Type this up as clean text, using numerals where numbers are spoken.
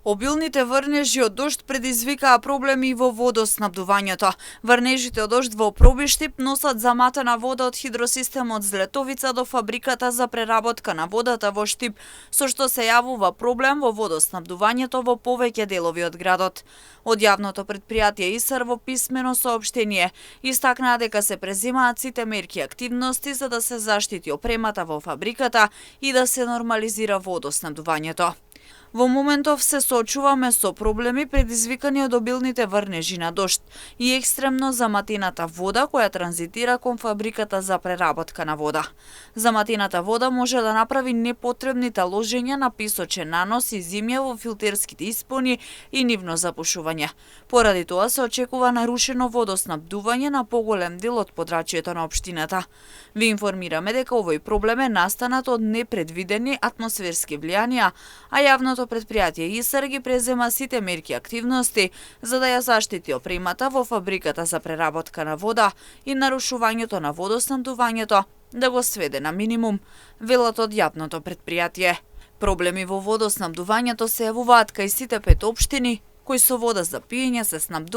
Обилните врнежи од дожд предизвикаа проблеми и во водоснабдувањето. Врнежите од дожд во Пробиштип носат заматена вода од хидросистемот Злетовица до фабриката за преработка на водата во Штип, со што се јавува проблем во водоснабдувањето во повеќе делови од градот. Од јавното претпријатие ИСР во писмено соопштение истакнаа дека се преземаат сите мерки и активности за да се заштити опремата во фабриката и да се нормализира водоснабдувањето. Во моментов се соочуваме со проблеми предизвикани од обилните врнежи на дожд и екстремно заматената вода која транзитира кон фабриката за преработка на вода. Заматената вода може да направи непотребните ложења на песочен нанос и зимја во филтерските испони и нивно запушување. Поради тоа се очекува нарушено водоснабдување на поголем дел од подрачјето на општината. Ви информираме дека овој проблем е настанат од непредвидени атмосферски влијанија, а јавното претпријатие ИСР ги презема сите мерки и активности за да ја заштити опремата во фабриката за преработка на вода и нарушувањето на водоснабдувањето да го сведе на минимум, велат од јавното претпријатие. Проблеми во водоснабдувањето се јавуваат кај сите 5 општини кои со вода за пиење се снабдуваат